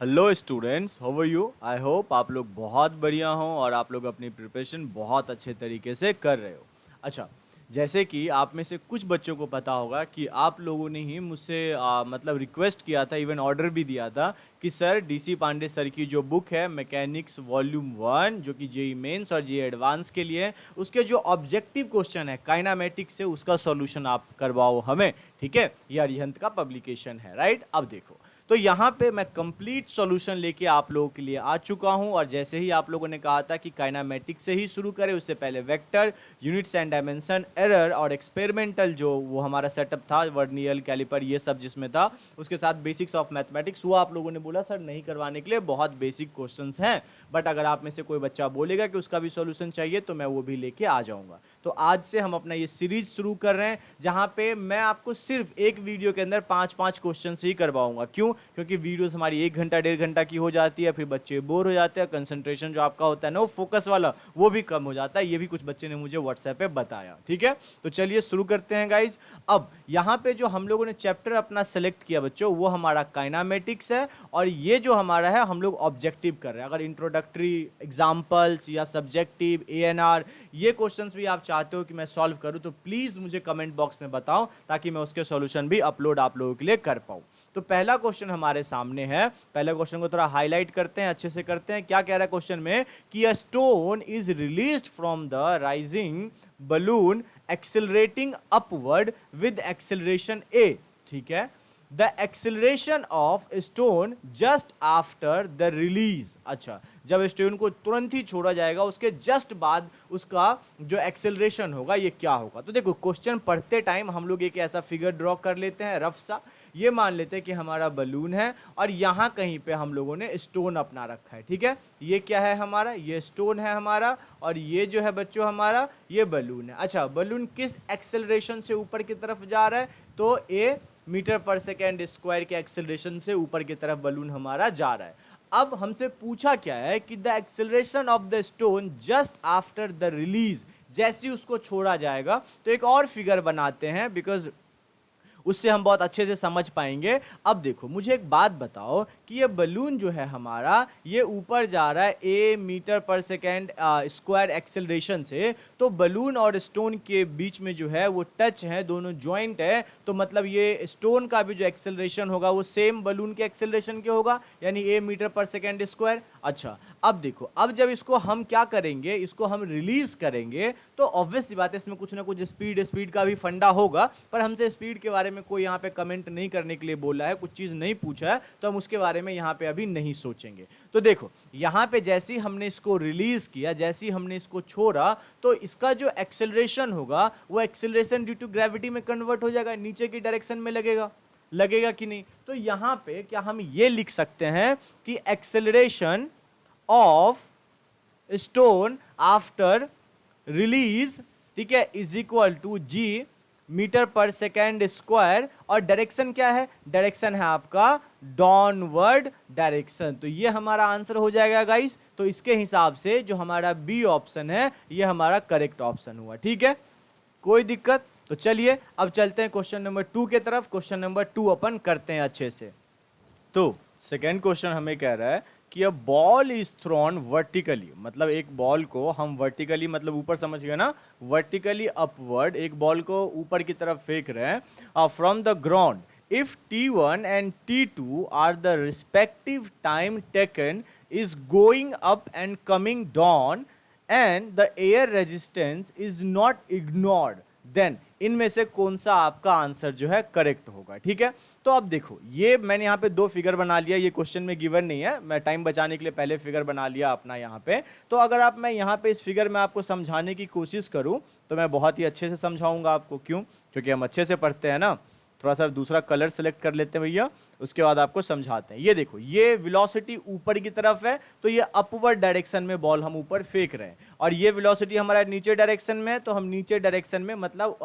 Hello students, how are you? I hope आप लोग बहुत बढ़िया हों और आप लोग अपनी प्रिपरेशन बहुत अच्छे तरीके से कर रहे हो। अच्छा, जैसे कि आप में से कुछ बच्चों को पता होगा कि आप लोगों ने ही मुझसे मतलब रिक्वेस्ट किया था, इवन ऑर्डर भी दिया था कि सर डीसी पांडे सर की जो बुक है मैकेनिक्स वॉल्यूम 1 जो कि जेई मेंस और जेई एडवांस के लिए है, उसके जो ऑब्जेक्टिव क्वेश्चन है काइनामेटिक्स से उसका सॉल्यूशन आप करवाओ हमें। ठीक है, ये अरिहंत का पब्लिकेशन है, राइट? अब देखो, तो यहाँ पे मैं कंप्लीट सॉल्यूशन लेके आप लोगों के लिए आ चुका हूँ। और जैसे ही आप लोगों ने कहा था कि काइनामेटिक्स से ही शुरू करें, उससे पहले vector, units and dimension, error और एक्सपेरिमेंटल जो वो हमारा सेटअप था, वर्नियल कैलिपर ये सब जिसमें था, उसके साथ बेसिक्स ऑफ मैथमेटिक्स, वो आप लोगों ने बोला सर नहीं करवाने के लिए, बहुत बेसिक क्वेश्चंस हैं। बट अगर आप में से कोई बच्चा बोलेगा कि उसका भी सॉल्यूशन चाहिए तो मैं वो भी लेके आ जाऊंगा। तो आज से हम अपना ये सीरीज शुरू कर रहे हैं जहां पे मैं आपको सिर्फ एक वीडियो के अंदर 5-5 क्वेश्चन ही करवाऊंगा। क्यों? क्योंकि वीडियोस हमारी 1 घंटा 1.5 घंटा की हो जाती है, फिर बच्चे बोर हो जाते हैं, कंसंट्रेशन जो आपका होता है ना वो फोकस वाला वो भी कम हो जाता है। ये भी कुछ बच्चे ने मुझे व्हाट्सएप पे बताया। ठीक है, तो चलिए शुरू करते हैं गाइज। अब यहाँ पे जो हम लोगों ने चैप्टर अपना सेलेक्ट किया बच्चों, वो हमारा काइनामेटिक्स है और ये जो हमारा है हम लोग ऑब्जेक्टिव कर रहे हैं। अगर इंट्रोडक्टरी, एग्जाम्पल्स या सब्जेक्टिव, ANR ये क्वेश्चंस भी आप चाहते हो कि मैं सॉल्व करूं तो प्लीज मुझे कमेंट बॉक्स में बताओ ताकि मैं उसके सॉल्यूशन भी अपलोड आप लोगों के लिए कर पाऊं। तो पहला क्वेश्चन हमारे सामने है। पहले क्वेश्चन को थोड़ा हाईलाइट करते हैं, अच्छे से करते हैं। क्या कह रहा है क्वेश्चन में कि a stone is released from the rising balloon accelerating upward with acceleration a। ठीक है, the acceleration of stone just after the release. अच्छा, जब स्टोन को तुरंत ही छोड़ा जाएगा उसके जस्ट बाद उसका जो एक्सेलरेशन होगा ये क्या होगा। तो देखो, क्वेश्चन पढ़ते टाइम हम लोग एक ऐसा फिगर ड्रॉ कर लेते हैं रफ सा। ये मान लेते हैं कि हमारा बलून है और यहाँ कहीं पे हम लोगों ने स्टोन अपना रखा है। ठीक है, ये क्या है हमारा, ये स्टोन है हमारा और ये जो है बच्चों हमारा ये बलून है। अच्छा, बलून किस एक्सेलरेशन से ऊपर की तरफ जा रहा है? तो ए मीटर पर सेकेंड स्क्वायर के एक्सेलरेशन से ऊपर की तरफ बलून हमारा जा रहा है। अब हमसे पूछा क्या है कि the acceleration of the stone just after the release, जैसे ही उसको छोड़ा जाएगा। तो एक और फिगर बनाते हैं बिकॉज उससे हम बहुत अच्छे से समझ पाएंगे। अब देखो, मुझे एक बात बताओ कि ये बलून जो है हमारा ये ऊपर जा रहा है a metre per second square acceleration से। तो बलून और स्टोन के बीच में जो है वो टच है, दोनों ज्वाइंट है। तो मतलब ये स्टोन का भी जो एक्सेलरेशन होगा वो सेम बलून के एक्सेलरेशन के होगा, यानी a metre per second square. अच्छा, अब देखो, अब जब इसको हम क्या करेंगे, इसको हम रिलीज करेंगे तो ऑब्वियस सी बात है इसमें कुछ ना कुछ स्पीड का भी फंडा होगा। पर हमसे स्पीड के बारे में कोई यहाँ पे कमेंट नहीं करने के लिए बोला है, कुछ चीज नहीं पूछा है, तो हम उसके बारे में यहाँ पे अभी नहीं सोचेंगे। तो देखो, यहाँ पे जैसे ही हमने इसको रिलीज किया, जैसे ही हमने इसको छोड़ा, तो इसका जो एक्सेलरेशन होगा वो एक्सेलरेशन ड्यू टू ग्रेविटी में कन्वर्ट हो जाएगा, नीचे की डायरेक्शन में लगेगा कि नहीं? तो यहाँ पे क्या हम ये लिख सकते हैं कि acceleration of stone after release, ठीक है, is equal to g metre per second square. और डायरेक्शन क्या है? डायरेक्शन है आपका डाउनवर्ड डायरेक्शन। तो ये हमारा आंसर हो जाएगा गाइस। तो इसके हिसाब से जो हमारा बी ऑप्शन है ये हमारा करेक्ट ऑप्शन हुआ। ठीक है, कोई दिक्कत? तो चलिए अब चलते हैं क्वेश्चन नंबर 2 के तरफ। क्वेश्चन नंबर 2 अपन करते हैं अच्छे से। तो सेकेंड क्वेश्चन हमें कह रहा है कि a ball is thrown vertically, मतलब एक बॉल को हम वर्टिकली, मतलब ऊपर समझ गए ना, वर्टिकली अपवर्ड एक बॉल को ऊपर की तरफ फेंक रहे हैं from the ground. If T1 and T2 are the respective time taken is going up and coming down and the air resistance is not ignored, then इनमें से कौन सा आपका आंसर जो है करेक्ट होगा। ठीक है, तो अब देखो, ये मैंने यहाँ पे 2 फिगर बना लिया, ये क्वेश्चन में गिवन नहीं है, मैं टाइम बचाने के लिए पहले फिगर बना लिया अपना यहाँ पे। तो अगर आप मैं यहाँ पे इस फिगर में आपको समझाने की कोशिश करूँ तो मैं बहुत ही अच्छे से समझाऊंगा आपको। क्यों? क्योंकि हम अच्छे से पढ़ते हैं ना। थोड़ा सा दूसरा कलर सेलेक्ट कर लेते हैं भैया, उसके बाद आपको समझाते हैं। ये देखो, ये वेलोसिटी ऊपर की तरफ है तो ये अपवर्ड डायरेक्शन में बॉल हम ऊपर फेंक रहे हैं, और ये वेलोसिटी हमारा नीचे डायरेक्शन में है तो हम नीचे डायरेक्शन में, मतलब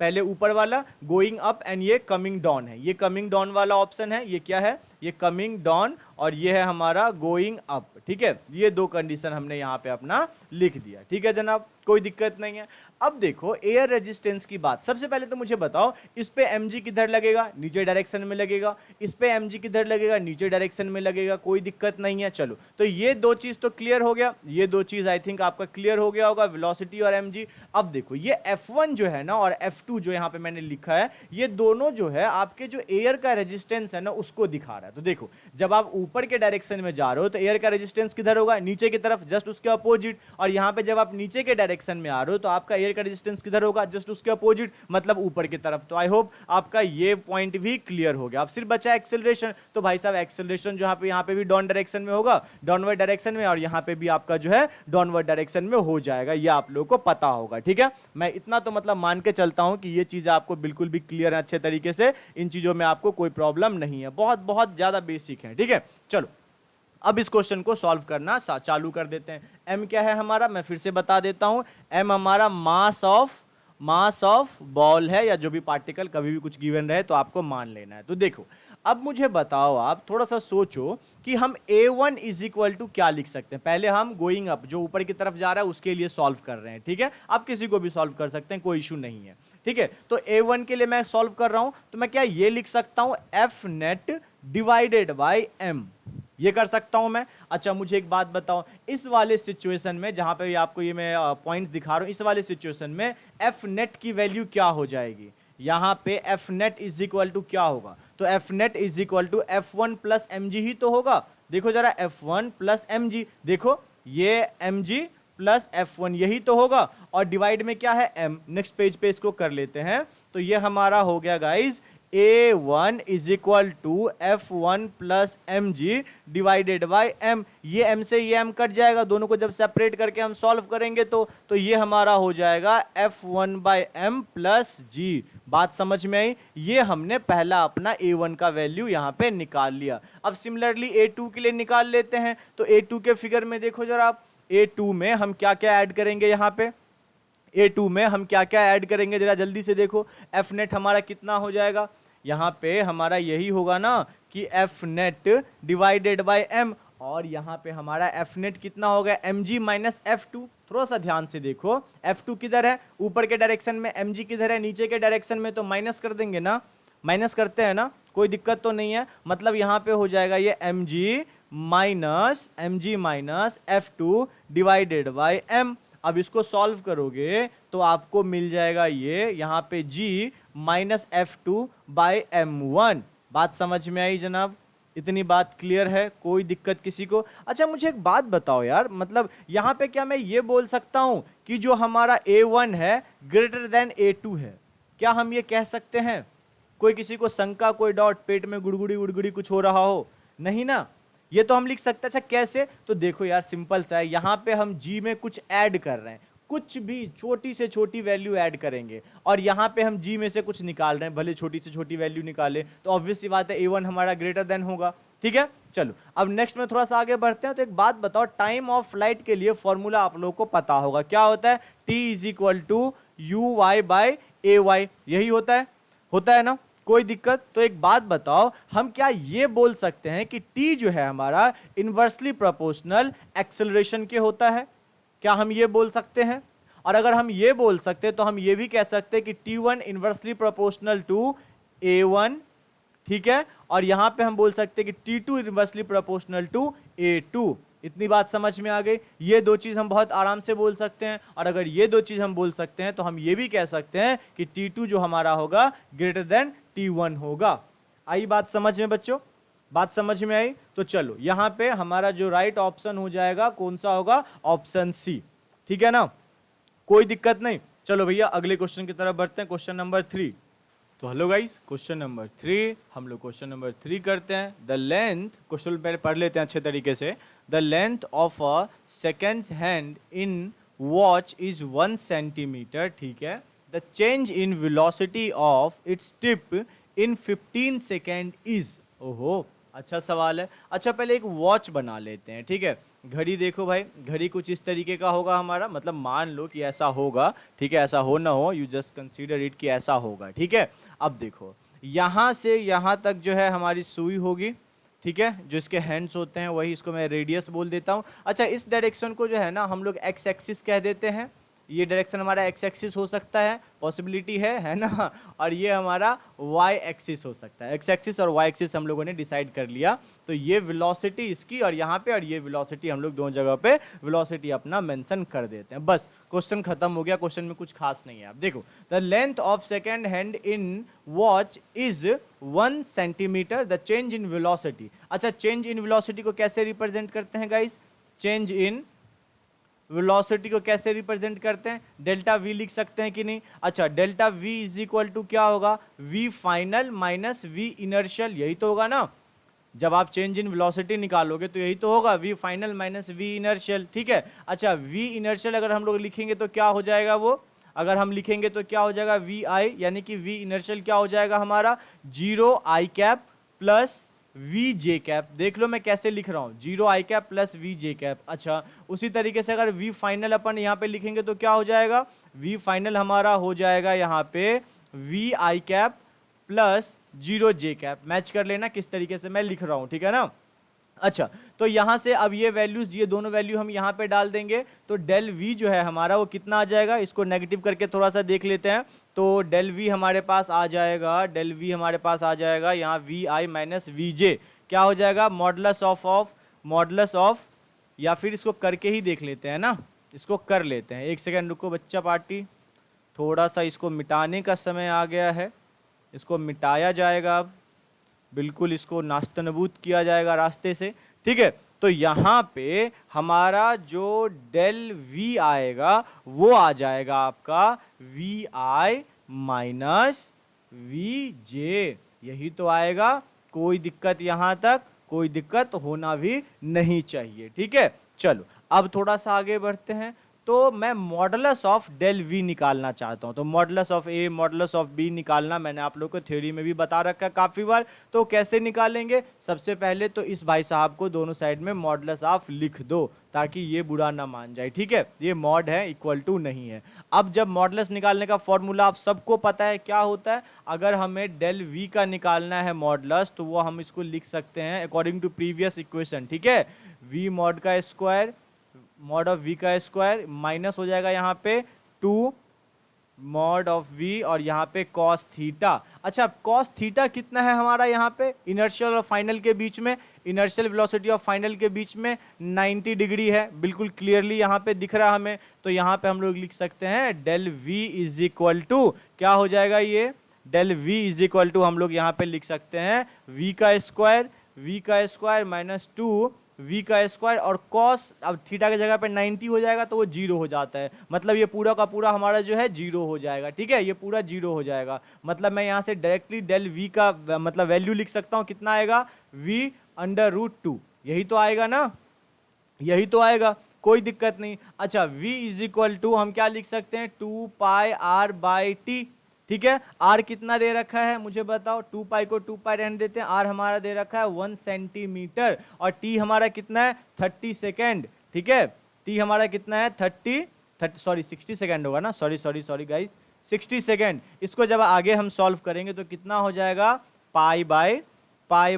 पहले ऊपर वाला गोइंग अप एंड ये कमिंग डाउन है। ये कमिंग डाउन वाला ऑप्शन है, ये क्या है, ये कमिंग डाउन और ये है हमारा गोइंग अप, ठीक है। ये दो कंडीशन हमने यहाँ पे अपना लिख दिया, ठीक है जनाब, कोई दिक्कत नहीं है। अब देखो एयर रेजिस्टेंस की बात, सबसे पहले तो मुझे बताओ इस पे mg किधर लगेगा, नीचे डायरेक्शन में लगेगा, इस पे mg किधर लगेगा, नीचे डायरेक्शन में लगेगा, कोई दिक्कत नहीं है। चलो तो ये दो चीज तो क्लियर हो गया, ये दो चीज आई थिंक आपका क्लियर हो गया होगा, वेलोसिटी और mg। अब देखो ये F1 जो है ना और F2 जो यहाँ पे मैंने लिखा है, ये दोनों जो है आपके जो एयर का रेजिस्टेंस है ना उसको दिखा रहा है। तो देखो जब आप ऊपर के डायरेक्शन में जा रहे हो तो एयर का रेजिस्टेंस किधर होगा, नीचे की तरफ, जस्ट उसके अपोजिट। और यहाँ पे जब आप नीचे के डायरेक्शन में आ रहे हो तो आपका एयर का रेजिस्टेंस किधर होगा, जस्ट उसके अपोजिट, मतलब ऊपर की तरफ। तो आई होप आपका ये पॉइंट भी क्लियर हो गया। अब सिर्फ बचा एक्सेलरेशन, तो भाई साहब एक्सेलरेशन जो यहाँ पे भी डाउन डायरेक्शन में होगा, डाउनवर्ड डायरेक्शन में, और यहाँ पे भी आपका जो है डाउनवर्ड डायरेक्शन में हो जाएगा, ये आप लोगों को पता होगा, ठीक है। मैं इतना तो मतलब मान के चलता हूं कि ये चीजें आपको बिल्कुल भी क्लियर है अच्छे तरीके से, इन चीजों में आपको कोई प्रॉब्लम नहीं है, बहुत बहुत ज्यादा बेसिक है, ठीक है। चलो अब इस क्वेश्चन को सॉल्व करना चालू कर देते हैं। m क्या है हमारा, मैं फिर से बता देता हूं, m हमारा मास ऑफ बॉल है, या जो भी पार्टिकल कभी भी कुछ गिवन रहे तो आपको मान लेना है। तो देखो अब मुझे बताओ, आप थोड़ा सा सोचो कि हम a1 इज इक्वल टू क्या लिख सकते हैं। पहले हम गोइंग अप, जो ऊपर की तरफ जा रहा है उसके लिए सॉल्व कर रहे हैं, ठीक है। आप किसी को भी सॉल्व कर सकते हैं, कोई इशू नहीं है, ठीक है। तो a1 के लिए मैं सॉल्व कर रहा हूं, तो मैं क्या ये लिख सकता हूं f net divided by m, ये कर सकता हूं मैं। अच्छा मुझे एक बात बताओ, इस वाले सिचुएशन में जहां पे आपको ये मैं पॉइंट्स दिखा रहा हूं, इस वाले सिचुएशन में f नेट की वैल्यू क्या हो जाएगी, यहां पे f net is equal to क्या होगा, तो f net is equal to f1 plus mg ही तो होगा। देखो जरा f1 प्लस mg, देखो ये mg प्लस f1 यही तो होगा, और डिवाइड में क्या है m। नेक्स्ट पेज पे इसको कर लेते हैं, तो ये हमारा हो गया guys a1 is equal to f1 plus mg divided by m। ये m से ये m कट जाएगा, दोनों को जब सेपरेट करके हम सॉल्व करेंगे तो ये हमारा हो जाएगा f1 bye m plus g। बात समझ में आई, ये हमने पहला अपना a1 का वैल्यू यहाँ पे निकाल लिया। अब सिमिलरली a2 के लिए निकाल लेते हैं, तो a2 के फिगर में देखो जरा आप, a2 में हम क्या क्या ऐड करेंगे, यहाँ पे a2 में हम क्या क्या ऐड करेंगे जरा जल्दी से देखो। f नेट हमारा कितना हो जाएगा, यहाँ पे हमारा यही होगा ना कि f net divided by m, और यहाँ पे हमारा f नेट कितना होगा mg माइनस f2। थोड़ा सा ध्यान से देखो, f2 किधर है, ऊपर के डायरेक्शन में, mg किधर है, नीचे के डायरेक्शन में, तो माइनस कर देंगे ना, माइनस करते हैं ना, कोई दिक्कत तो नहीं है। मतलब यहाँ पे हो जाएगा ये mg minus f2 divided by m। अब इसको सॉल्व करोगे तो आपको मिल जाएगा ये यहाँ पे g minus f2 bye m1। बात समझ में आई जनाब, इतनी बात क्लियर है, कोई दिक्कत किसी को। अच्छा मुझे एक बात बताओ यार, मतलब यहाँ पे क्या मैं ये बोल सकता हूँ कि जो हमारा a1 है ग्रेटर देन a2 है, क्या हम ये कह सकते हैं? कोई किसी को शंका, कोई डाउट, पेट में गुड़गुड़ी गुड़गुड़ी कुछ हो रहा हो, नहीं ना, ये तो हम लिख सकते हैं। अच्छा कैसे, तो देखो यार सिंपल सा है, यहाँ पे हम g में कुछ ऐड कर रहे हैं, कुछ भी छोटी से छोटी वैल्यू ऐड करेंगे, और यहाँ पे हम g में से कुछ निकाल रहे हैं, भले छोटी से छोटी वैल्यू निकाले, तो ऑब्वियस सी बात है a1 हमारा ग्रेटर देन होगा, ठीक है। चलो अब नेक्स्ट में थोड़ा सा आगे बढ़ते हैं। तो एक बात बताओ, टाइम ऑफ फ्लाइट के लिए फॉर्मूला आप लोगों को पता होगा, क्या होता है, t is equal to u y by a y, यही होता है ना, कोई दिक्कत। तो एक बात बताओ, हम क्या ये बोल सकते हैं कि t जो है हमारा इनवर्सली प्रोपोर्शनल एक्सेलरेशन के होता है, क्या हम ये बोल सकते हैं? और अगर हम ये बोल सकते हैं तो हम ये भी कह सकते हैं कि t1 inversely proportional to a1, ठीक है, और यहां पे हम बोल सकते हैं कि t2 inversely proportional to a2। इतनी बात समझ में आ गई, ये दो चीज हम बहुत आराम से बोल सकते हैं। और अगर ये दो चीज हम बोल सकते हैं तो हम ये भी कह सकते हैं कि t2 जो हमारा होगा ग्रेटर देन t1 होगा। आई बात समझ में बच्चों, बात समझ में आई? तो चलो यहां पे हमारा जो राइट ऑप्शन हो जाएगा कौन सा होगा, ऑप्शन सी, ठीक है ना, कोई दिक्कत नहीं। चलो भैया अगले क्वेश्चन की तरफ बढ़ते हैं, क्वेश्चन नंबर 3। तो हेलो गाइस, क्वेश्चन नंबर 3, हम लोग क्वेश्चन नंबर 3 करते हैं। द लेंथ, क्वेश्चन पहले पढ़ लेते हैं अच्छे तरीके से। The length of a second hand in watch is 1 centimetre, ठीक है। The change in velocity of its tip in 15 second is, ओहो अच्छा सवाल है। अच्छा पहले एक वॉच बना लेते हैं, ठीक है। घड़ी देखो भाई, घड़ी कुछ इस तरीके का होगा हमारा, मतलब मान लो कि ऐसा होगा, ठीक है, ऐसा हो ना हो, यू जस्ट कंसीडर इट कि ऐसा होगा, ठीक है। अब देखो यहाँ से यहाँ तक जो है हमारी सुई होगी, ठीक है, जो इसके हैंड्स होते हैं वही, इसको मैं रेडियस बोल देता हूँ। अच्छा, इस डायरेक्शन को जो है ना हम लोग एक्स एक्सिस कह देते हैं, ये डायरेक्शन हमारा एक्स एक्सिस हो सकता है, पॉसिबिलिटी है ना, और ये हमारा वाई एक्सिस हो सकता है। एक्स एक्सिस और वाई एक्सिस हम लोगों ने डिसाइड कर लिया। तो ये वेलोसिटी इसकी और यहाँ पे, और ये वेलोसिटी हम लोग दोनों जगह पे वेलोसिटी अपना मेंशन कर देते हैं। बस क्वेश्चन खत्म हो गया, क्वेश्चन में कुछ खास नहीं है। आप देखो, the length of second hand in watch is 1 centimetre, the change in velocity. अच्छा, चेंज इन वेलोसिटी को कैसे रिप्रेजेंट करते हैं गाइस? चेंज इन वेलोसिटी को कैसे रिप्रेजेंट करते हैं? डेल्टा वी लिख सकते हैं कि नहीं? अच्छा, delta v is equal to क्या होगा? V final minus v inertial, यही तो होगा ना। जब आप चेंज इन वेलोसिटी निकालोगे तो यही तो होगा, v final minus v inertial, ठीक है। अच्छा, वी इनर्शियल अगर हम लोग लिखेंगे तो क्या हो जाएगा वो? अगर हम लिखेंगे तो क्या हो जाएगा? वी आई, यानी कि वी इनर्शियल क्या हो जाएगा हमारा? 0 I cap plus V J cap. देख लो मैं कैसे लिख रहा हूँ, 0 I cap plus V J cap. अच्छा, उसी तरीके से अगर वी फाइनल अपन यहाँ पे लिखेंगे तो क्या हो जाएगा? वी फाइनल हमारा हो जाएगा यहाँ पे v i cap plus 0 j cap. Match कर लेना किस तरीके से मैं लिख रहा हूँ, ठीक है ना। अच्छा, तो यहाँ से अब ये वैल्यूज, ये दोनों वैल्यू हम यहाँ पे डाल देंगे तो डेल वी जो है हमारा वो कितना आ जाएगा? इसको नेगेटिव करके थोड़ा सा देख लेते हैं। तो डेल वी हमारे पास आ जाएगा, डेल वी हमारे पास आ जाएगा यहाँ वी आई माइनस वी जे, क्या हो जाएगा? मॉडुलस ऑफ, या फिर इसको करके ही देख लेते हैं ना, इसको कर लेते हैं। एक सेकेंड रुको बच्चा पार्टी, थोड़ा सा इसको मिटाने का समय आ गया है, इसको मिटाया जाएगा अब, बिल्कुल इसको नास्तनबूद किया जाएगा रास्ते से, ठीक है। तो यहाँ पे हमारा जो डेल वी आएगा वो आ जाएगा आपका वी आई माइनस वी जे, यही तो आएगा। कोई दिक्कत यहाँ तक? कोई दिक्कत होना भी नहीं चाहिए, ठीक है। चलो अब थोड़ा सा आगे बढ़ते हैं। तो मैं मॉडुलस ऑफ डेल वी निकालना चाहता हूं, तो modulus of A, modulus of B निकालना मैंने आप लोगों को थ्योरी में भी बता रखा है काफी बार। तो कैसे निकालेंगे? सबसे पहले तो इस भाई साहब को दोनों साइड में मॉडुलस ऑफ लिख दो ताकि ये बुरा ना मान जाए, ठीक है। ये मॉड है, इक्वल टू नहीं है। अब जब मॉडुलस निकालने का फॉर्मूला आप सबको पता है क्या होता है। अगर हमें डेल वी का निकालना है मॉडुलस, तो वो हम इसको लिख सकते हैं अकॉर्डिंग टू प्रीवियस इक्वेशन, ठीक है। वी मॉड का स्क्वायर, मॉड ऑफ वी का स्क्वायर माइनस हो जाएगा यहाँ पे 2 मॉड ऑफ वी और यहाँ पे कॉस थीटा। अच्छा, कॉस थीटा कितना है हमारा यहाँ पे? इनर्शियल और फाइनल के बीच में, इनर्शियल वेलोसिटी और फाइनल के बीच में 90 डिग्री है, बिल्कुल क्लियरली यहाँ पे दिख रहा है हमें। तो यहाँ पे हम लोग लिख सकते हैं del v is equal to, क्या हो जाएगा ये? Del v is equal to हम लोग यहाँ पे लिख सकते हैं वी का स्क्वायर माइनस 2 v का स्क्वायर और cos, अब थीटा की जगह पे 90 हो जाएगा तो वो 0 हो जाता है, मतलब ये पूरा का पूरा हमारा जो है 0 हो जाएगा, ठीक है। ये पूरा 0 हो जाएगा, मतलब मैं यहाँ से डायरेक्टली डेल v का मतलब वैल्यू लिख सकता हूँ, कितना आएगा? v अंडर रूट 2, यही तो आएगा ना, यही तो आएगा, कोई दिक्कत नहीं। अच्छा, v इज इक्वल टू हम क्या लिख सकते हैं? 2 पाई r बाई टी, ठीक है। r कितना दे रखा है मुझे बताओ? 2 पाई को 2 पाई रहने देते हैं, r हमारा दे रखा है 1 सेंटीमीटर और t हमारा कितना है? 30 सेकेंड, ठीक है। t हमारा कितना है? 60 सेकेंड होगा ना, सॉरी गाइस, 60 सेकेंड। इसको जब आगे हम सॉल्व करेंगे तो कितना हो जाएगा? पाई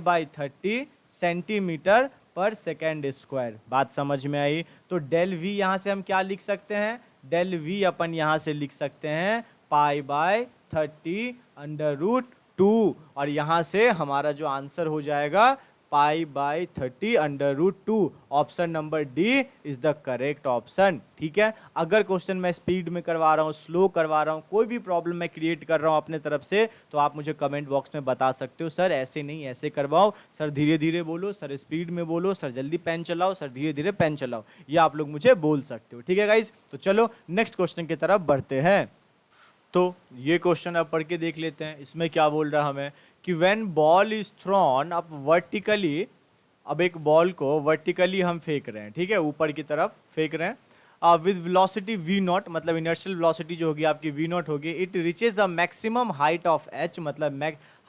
बाई 30 सेंटीमीटर पर सेकेंड स्क्वायर। बात समझ में आई? तो डेल वी यहाँ से हम क्या लिख सकते हैं? डेल वी अपन यहाँ से लिख सकते हैं पाई बाय 30 अंडर रूट 2, और यहाँ से हमारा जो आंसर हो जाएगा pi by 30 under root 2। Option number D is the correct option, ठीक है। अगर क्वेश्चन मैं स्पीड में करवा रहा हूँ, स्लो करवा रहा हूँ, कोई भी प्रॉब्लम मैं क्रिएट कर रहा हूँ अपने तरफ से, तो आप मुझे कमेंट बॉक्स में बता सकते हो, सर ऐसे नहीं ऐसे करवाओ, सर धीरे धीरे बोलो, सर स्पीड में बोलो, सर जल्दी पेन चलाओ, सर धीरे धीरे पेन चलाओ, ये आप लोग मुझे बोल सकते हो, ठीक है गाइज। तो चलो नेक्स्ट क्वेश्चन की तरफ बढ़ते हैं। तो ये क्वेश्चन अब पढ़ के देख लेते हैं, इसमें क्या बोल रहा है हमें कि when ball is throne up vertically, अब एक बॉल को वर्टिकली हम फेंक रहे हैं, ठीक है, ऊपर की तरफ फेंक रहे हैं विद वेलोसिटी v नॉट, मतलब इनर्शियल वेलोसिटी जो होगी आपकी v नॉट होगी, it reaches the maximum height of h, मतलब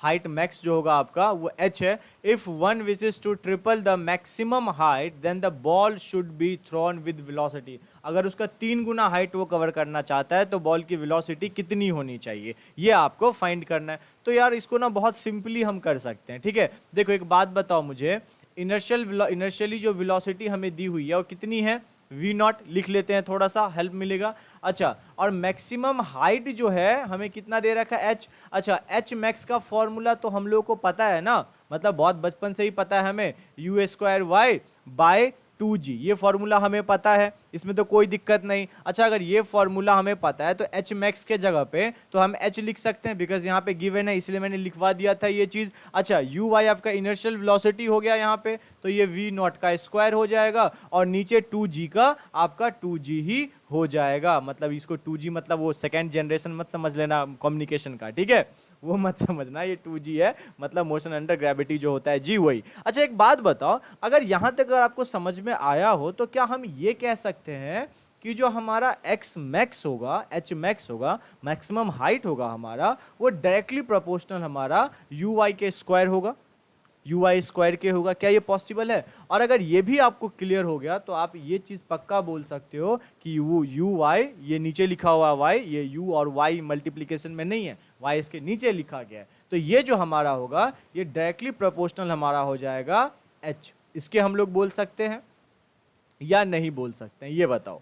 हाइट मैक्स जो होगा आपका वो h है। If one wishes to triple the maximum height then the ball should be thrown with velocity. अगर उसका 3 गुना हाइट वो कवर करना चाहता है तो बॉल की वेलोसिटी कितनी होनी चाहिए, ये आपको फाइंड करना है। तो यार इसको ना बहुत सिंपली हम कर सकते हैं, ठीक है। देखो एक बात बताओ मुझे, इनर्शियली जो वेलोसिटी हमें दी हुई है वो कितनी है, v0 लिख लेते हैं, थोड़ा सा हेल्प मिलेगा। अच्छा, और मैक्सिमम हाइट जो है हमें कितना दे रखा है, h। अच्छा, h मैक्स का फॉर्मूला तो हम लोग को पता है ना, मतलब बहुत बचपन से ही पता है हमें, u²y/2g, ये फॉर्मूला हमें पता है, इसमें तो कोई दिक्कत नहीं। अच्छा, अगर ये फॉर्मूला हमें पता है तो h मैक्स के जगह पे तो हम h लिख सकते हैं, बिकॉज यहाँ पे गिवन है इसलिए मैंने लिखवा दिया था ये चीज। अच्छा, uy आपका इनर्शियल वेलोसिटी हो गया यहाँ पे, तो ये v0 का स्क्वायर हो जाएगा और नीचे 2g का आपका 2g ही हो जाएगा। मतलब इसको 2g मतलब वो सेकेंड जनरेशन मत समझ लेना कम्युनिकेशन का, ठीक है, वो मत समझना, ये 2g है, मतलब मोशन अंडर ग्रेविटी जो होता है जी वही। अच्छा एक बात बताओ, अगर यहां तक अगर आपको समझ में आया हो तो क्या हम ये कह सकते हैं कि जो हमारा x मैक्स होगा, h मैक्स होगा, मैक्सिमम हाइट होगा हमारा, वो डायरेक्टली प्रोपोर्शनल हमारा uy के स्क्वायर होगा, uy स्क्वायर के होगा। क्या ये पॉसिबल है? और अगर ये भी आपको क्लियर हो गया तो आप ये चीज पक्का बोल सकते हो कि वो uy, ये नीचे लिखा हुआ y, ये u और y मल्टीप्लीकेशन में नहीं है, y इसके नीचे लिखा गया है, तो ये जो हमारा होगा ये डायरेक्टली प्रोपोर्शनल हमारा हो जाएगा h। इसके हम लोग बोल सकते हैं या नहीं बोल सकते हैं, ये बताओ।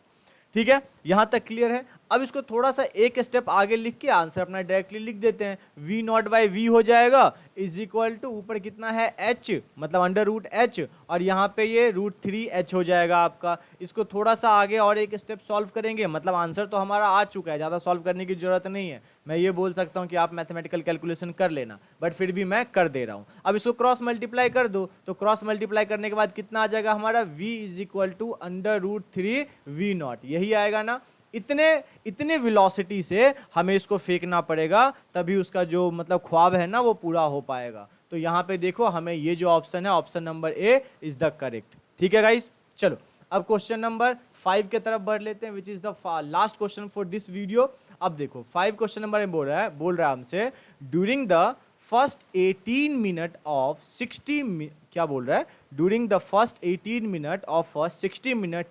ठीक है, यहां तक क्लियर है। अब इसको थोड़ा सा एक स्टेप आगे लिख के आंसर अपना डायरेक्टली लिख देते हैं। v0/v हो जाएगा इज इक्वल टू ऊपर कितना है h, मतलब √h, और यहाँ पे ये √3h हो जाएगा आपका। इसको थोड़ा सा आगे और एक स्टेप सॉल्व करेंगे, मतलब आंसर तो हमारा आ चुका है, ज़्यादा सॉल्व करने की जरूरत नहीं है। मैं ये बोल सकता हूँ कि आप मैथमेटिकल कैलकुलेशन कर लेना, बट फिर भी मैं कर दे रहा हूँ। अब इसको क्रॉस मल्टीप्लाई कर दो, तो क्रॉस मल्टीप्लाई करने के बाद कितना आ जाएगा हमारा, v is equal to √3v0, यही आएगा ना। इतने वेलोसिटी से हमें इसको फेंकना पड़ेगा, तभी उसका जो मतलब ख्वाब है ना वो पूरा हो पाएगा। तो यहाँ पे देखो हमें ये जो ऑप्शन है, option number A is the correct. ठीक है गाइस, चलो अब क्वेश्चन नंबर 5 के तरफ बढ़ लेते हैं, which is the last question for this video. अब देखो 5 क्वेश्चन नंबर में बोल रहा है हमसे, during the first 18 minute of 60, क्या बोल रहा है, during the first 18 minute of 60 minute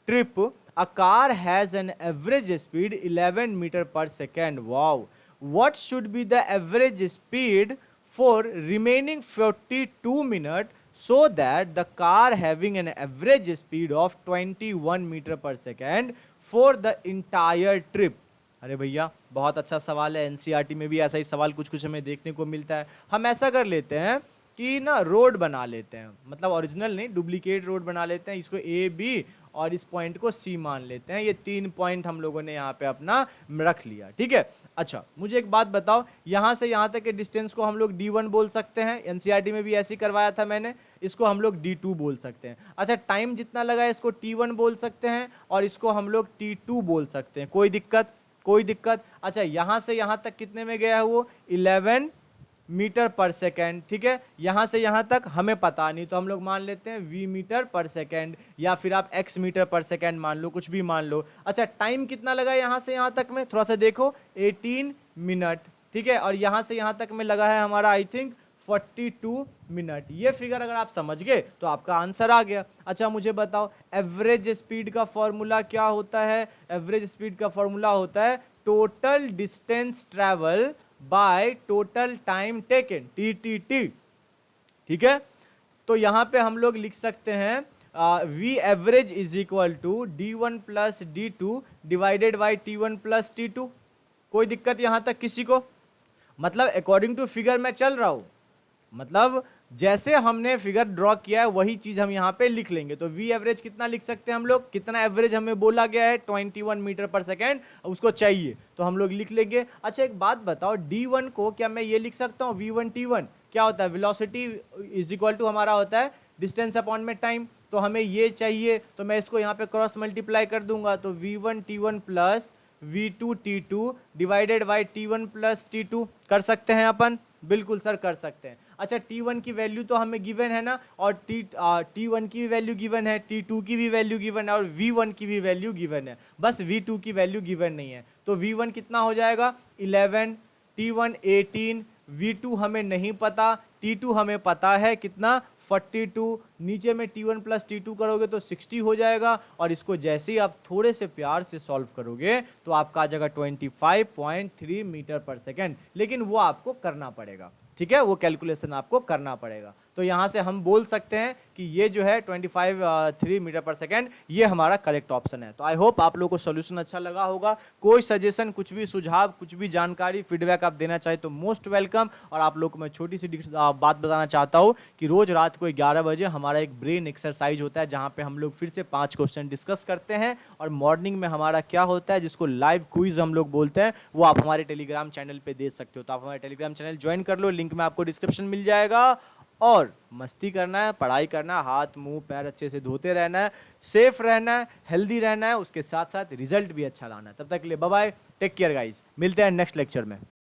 trip a car has an average speed 11 meter per second. Wow, what should be the average speed for remaining 42 minutes so that the car having an average speed of 21 meter per second for the entire trip? अरे भैया बहुत अच्छा सवाल है, NCERT में भी ऐसा ही सवाल कुछ कुछ हमें देखने को मिलता है। हम ऐसा कर लेते हैं कि ना रोड बना लेते हैं, मतलब ओरिजिनल नहीं डुप्लीकेट रोड बना लेते हैं, इसको ए बी और इस पॉइंट को सी मान लेते हैं। ये 3 पॉइंट हम लोगों ने यहाँ पे अपना रख लिया, ठीक है। अच्छा मुझे एक बात बताओ, यहाँ से यहाँ तक के डिस्टेंस को हम लोग d1 बोल सकते हैं, एनसीईआरटी में भी ऐसे ही करवाया था मैंने। इसको हम लोग d2 बोल सकते हैं। अच्छा टाइम जितना लगा है इसको t1 बोल सकते हैं और इसको हम लोग t2 बोल सकते हैं, कोई दिक्कत? कोई दिक्कत। अच्छा यहाँ से यहाँ तक कितने में गया है वो, 11 मीटर पर सेकेंड, ठीक है। यहां से यहां तक हमें पता नहीं, तो हम लोग मान लेते हैं v मीटर पर सेकेंड, या फिर आप x मीटर पर सेकेंड मान लो, कुछ भी मान लो। अच्छा टाइम कितना लगा यहां से यहां तक में, थोड़ा सा देखो, 18 मिनट, ठीक है। और यहां से यहां तक में लगा है हमारा आई थिंक 42 मिनट। ये फिगर अगर आप समझ गए तो आपका आंसर आ गया। अच्छा मुझे बताओ एवरेज स्पीड का फॉर्मूला क्या होता है? एवरेज स्पीड का फॉर्मूला होता है total distance travel by total time taken, TTT, ठीक है। तो यहां पे हम लोग लिख सकते हैं V average is equal to D1 plus D2 divided by T1 plus T2। कोई दिक्कत यहां तक किसी को? मतलब अकॉर्डिंग टू फिगर मैं चल रहा हूं, मतलब जैसे हमने फिगर ड्रॉ किया है वही चीज हम यहाँ पे लिख लेंगे। तो V एवरेज कितना लिख सकते हैं हम लोग, कितना एवरेज हमें बोला गया है 21 मीटर पर सेकेंड, उसको चाहिए तो हम लोग लिख लेंगे। अच्छा एक बात बताओ, D1 को क्या मैं ये लिख सकता हूँ V1 T1? क्या होता है, वेलोसिटी इज इक्वल टू हमारा होता है डिस्टेंस अपॉन में टाइम, तो हमें ये चाहिए, तो मैं इसको यहाँ पे क्रॉस मल्टीप्लाई कर दूंगा, तो V1 T1 plus V2 T2 divided by T1 plus T2। कर सकते हैं अपन? बिल्कुल सर कर सकते हैं। अच्छा T1 की वैल्यू तो हमें गिवन है ना, और T1 की भी वैल्यू गिवन है, T2 की भी वैल्यू गिवन है, और V1 की भी वैल्यू गिवन है, बस V2 की वैल्यू गिवन नहीं है। तो V1 कितना हो जाएगा, 11 T1 18, V2 हमें नहीं पता, T2 हमें पता है कितना 42, नीचे में T1 प्लस T2 करोगे तो 60 हो जाएगा, और इसको जैसे ही आप थोड़े से प्यार से सॉल्व करोगे तो आपका आ जाएगा 25.3 मीटर पर सेकेंड, लेकिन वो आपको करना पड़ेगा, ठीक है, वो कैलकुलेशन आपको करना पड़ेगा। तो यहां से हम बोल सकते हैं कि ये जो है 25.3 मीटर पर सेकेंड ये हमारा करेक्ट ऑप्शन है। तो आई होप आप लोगों को सोल्यूशन अच्छा लगा होगा। कोई सजेशन, कुछ भी सुझाव, कुछ भी जानकारी, फीडबैक आप देना चाहे तो मोस्ट वेलकम। और आप लोग को मैं छोटी सी बात बताना चाहता हूँ कि रोज रात को 11 बजे हमारा एक ब्रेन एक्सरसाइज होता है, जहाँ पे हम लोग फिर से 5 क्वेश्चन डिस्कस करते हैं, और मॉर्निंग में हमारा क्या होता है जिसको लाइव क्विज हम लोग बोलते हैं, वो आप हमारे टेलीग्राम चैनल पे दे सकते हो। तो आप हमारे टेलीग्राम चैनल ज्वाइन कर लो, लिंक में आपको डिस्क्रिप्शन मिल जाएगा। और मस्ती करना है, पढ़ाई करना है, हाथ मुंह पैर अच्छे से धोते रहना है, सेफ रहना है, हेल्दी रहना है, उसके साथ साथ रिजल्ट भी अच्छा लाना है। तब तक के लिए bye bye, take care guys, मिलते हैं नेक्स्ट लेक्चर में।